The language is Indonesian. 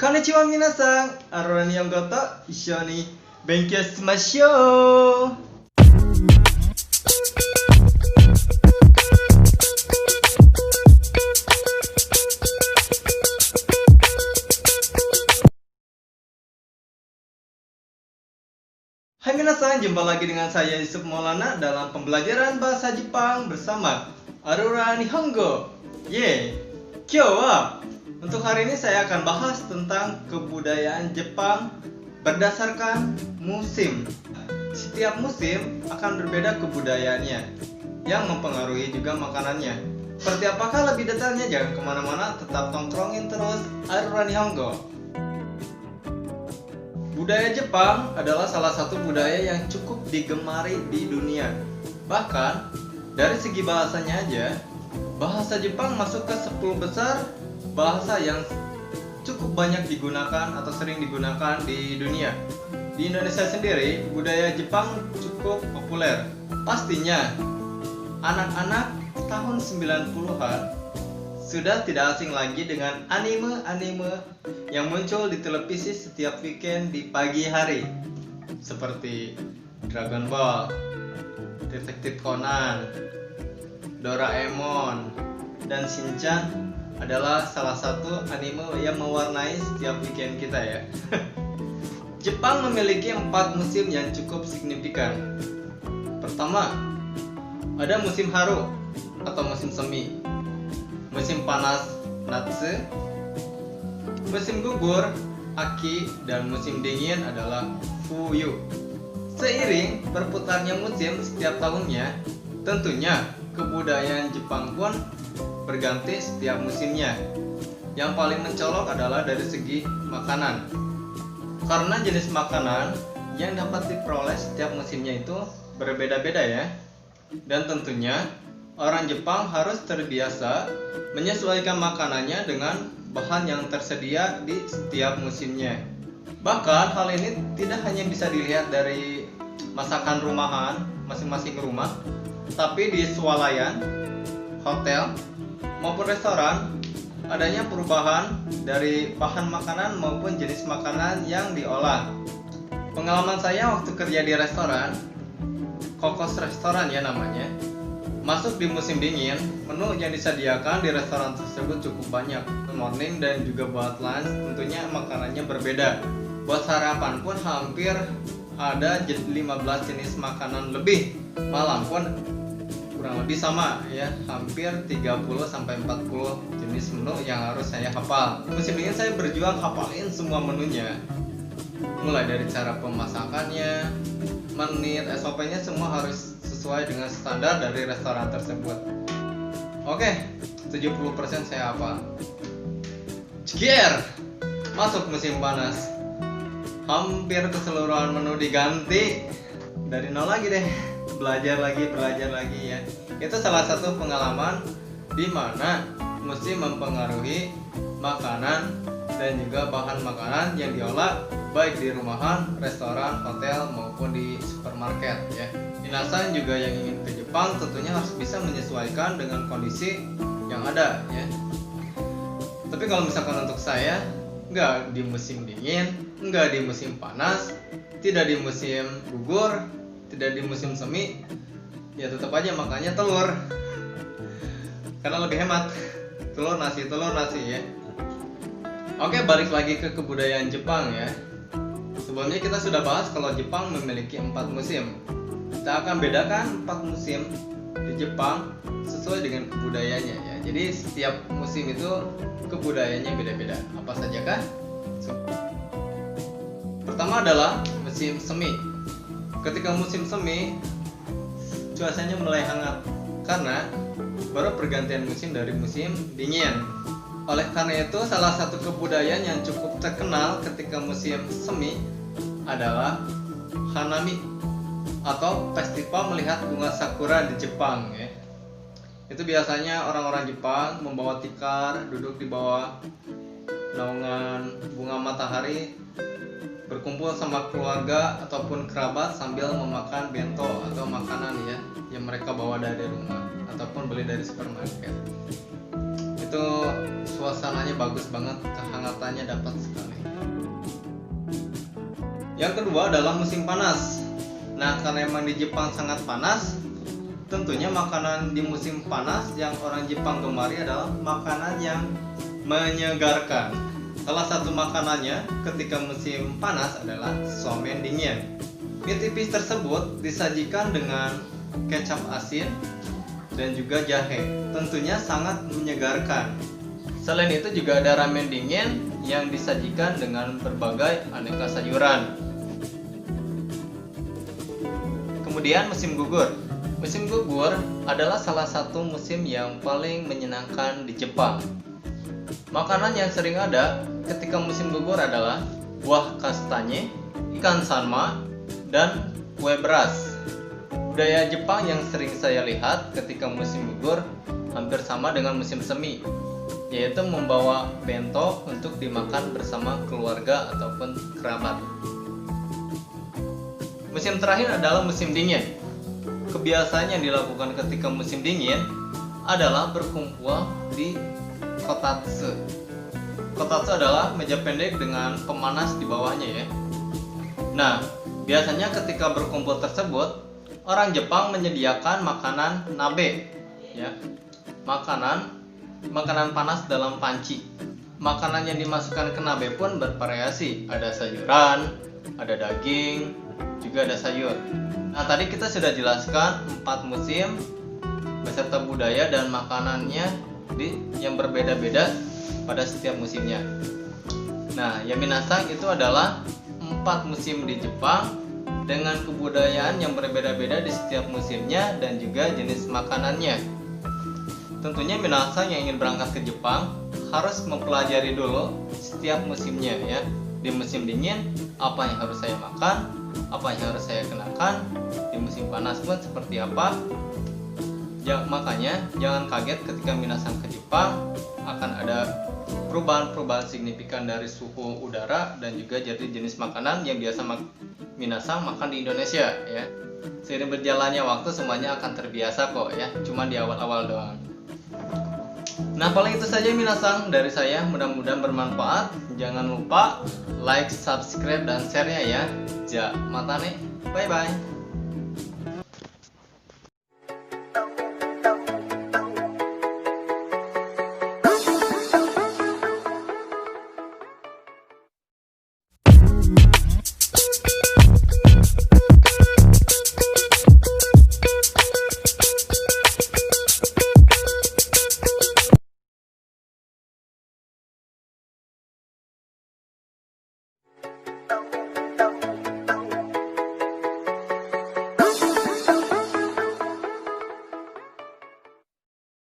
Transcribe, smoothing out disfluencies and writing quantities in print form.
Konnichiwa minasan, Aurora Nihongo to issho ni benkyou shimashou. Hai minasan, jumpa lagi dengan saya Yusuf Maulana dalam pembelajaran bahasa Jepang bersama Aurora Nihongo. Kyou wa untuk hari ini saya akan bahas tentang kebudayaan Jepang berdasarkan musim. Setiap musim akan berbeda kebudayaannya yang mempengaruhi juga makanannya. Seperti apakah lebih detailnya? Jangan kemana-mana, tetap tongkrongin terus Aurora Nihongo. Budaya Jepang adalah salah satu budaya yang cukup digemari di dunia. Bahkan dari segi bahasanya aja, bahasa Jepang masuk ke 10 besar bahasa yang cukup banyak digunakan atau sering digunakan di dunia. Di Indonesia sendiri, budaya Jepang cukup populer. Pastinya anak-anak tahun 90-an sudah tidak asing lagi dengan anime-anime yang muncul di televisi setiap weekend di pagi hari, seperti Dragon Ball, Detektif Conan, Doraemon, dan Shinchan adalah salah satu anime yang mewarnai setiap weekend kita ya. Jepang memiliki 4 musim yang cukup signifikan. Pertama, ada musim haru atau musim semi, musim panas Natsu, musim gugur Aki, dan musim dingin adalah Fuyu. Seiring berputarnya musim setiap tahunnya, tentunya kebudayaan Jepang pun berganti setiap musimnya. Yang paling mencolok adalah dari segi makanan, karena jenis makanan yang dapat diperoleh setiap musimnya itu berbeda-beda ya. Dan tentunya orang Jepang harus terbiasa menyesuaikan makanannya dengan bahan yang tersedia di setiap musimnya. Bahkan hal ini tidak hanya bisa dilihat dari masakan rumahan masing-masing rumah, tapi di swalayan, hotel, maupun restoran adanya perubahan dari bahan makanan maupun jenis makanan yang diolah. Pengalaman saya waktu kerja di restoran, Kokos Restoran ya namanya, masuk di musim dingin, menu yang disediakan di restoran tersebut cukup banyak. Morning dan juga buat lunch tentunya makanannya berbeda. Buat sarapan pun hampir ada 15 jenis makanan lebih. Malam pun kurang lebih sama ya, hampir 30-40 jenis menu yang harus saya hafal. Musim dingin saya berjuang hafalin semua menunya, mulai dari cara pemasakannya, menit, SOP-nya semua harus sesuai dengan standar dari restoran tersebut. Oke, 70% saya hafal. Cekier, masuk musim panas, hampir keseluruhan menu diganti dari nol lagi deh. Belajar lagi ya. Itu salah satu pengalaman di mana musim mempengaruhi makanan dan juga bahan makanan yang diolah baik di rumahan, restoran, hotel maupun di supermarket ya. Minasan juga yang ingin ke Jepang tentunya harus bisa menyesuaikan dengan kondisi yang ada ya. Tapi kalau misalkan untuk saya, nggak di musim dingin, nggak di musim panas, tidak di musim gugur, tidak di musim semi, ya tetap aja makannya telur, karena lebih hemat. Telur nasi ya. Oke, balik lagi ke kebudayaan Jepang ya. Sebelumnya kita sudah bahas kalau Jepang memiliki 4 musim. Kita akan bedakan 4 musim di Jepang sesuai dengan kebudayaannya ya. Jadi setiap musim itu kebudayaannya beda-beda. Apa saja kah? Pertama adalah musim semi. Ketika musim semi, cuacanya mulai hangat karena baru pergantian musim dari musim dingin. Oleh karena itu, salah satu kebudayaan yang cukup terkenal ketika musim semi adalah Hanami atau festival melihat bunga sakura di Jepang ya. Itu biasanya orang-orang Jepang membawa tikar, duduk di bawah naungan bunga matahari, berkumpul sama keluarga ataupun kerabat sambil memakan bento atau makanan ya yang mereka bawa dari rumah ataupun beli dari supermarket. itu suasananya bagus banget, kehangatannya dapat sekali. Yang kedua adalah musim panas. Nah, karena emang di Jepang sangat panas, tentunya makanan di musim panas yang orang Jepang gemari adalah makanan yang menyegarkan. Salah satu makanannya ketika musim panas adalah somen dingin. Mie tipis tersebut disajikan dengan kecap asin dan juga jahe. Tentunya sangat menyegarkan. Selain itu juga ada ramen dingin yang disajikan dengan berbagai aneka sayuran. Kemudian musim gugur. Musim gugur adalah salah satu musim yang paling menyenangkan di Jepang. Makanan yang sering ada ketika musim gugur adalah buah kastanye, ikan sanma, dan kue beras. Budaya Jepang yang sering saya lihat ketika musim gugur hampir sama dengan musim semi, yaitu membawa bento untuk dimakan bersama keluarga ataupun kerabat. Musim terakhir adalah musim dingin. Kebiasaan yang dilakukan ketika musim dingin adalah berkumpul di kotatsu. Kotatsu adalah meja pendek dengan pemanas di bawahnya ya. Nah, biasanya ketika berkumpul tersebut, orang Jepang menyediakan makanan nabe ya. Makanan panas dalam panci. Makanan yang dimasukkan ke nabe pun bervariasi. Ada sayuran, ada daging, juga ada sayur. Nah, tadi kita sudah jelaskan 4 musim beserta budaya dan makanannya yang berbeda-beda pada setiap musimnya. Nah, yaminasang itu adalah 4 musim di Jepang dengan kebudayaan yang berbeda-beda di setiap musimnya dan juga jenis makanannya. Tentunya minasang yang ingin berangkat ke Jepang harus mempelajari dulu setiap musimnya ya. Di musim dingin apa yang harus saya makan, apa yang harus saya kenakan, di musim panas pun seperti apa. Makanya jangan kaget ketika minasang ke Jepang akan ada perubahan-perubahan signifikan dari suhu udara dan juga jadi jenis makanan yang biasa minasang makan di Indonesia ya. Seiring berjalannya waktu semuanya akan terbiasa kok ya, cuma di awal-awal doang. Nah, paling itu saja minasang dari saya, mudah-mudahan bermanfaat. Jangan lupa like, subscribe, dan share-nya ya. Ja, matane. Bye-bye.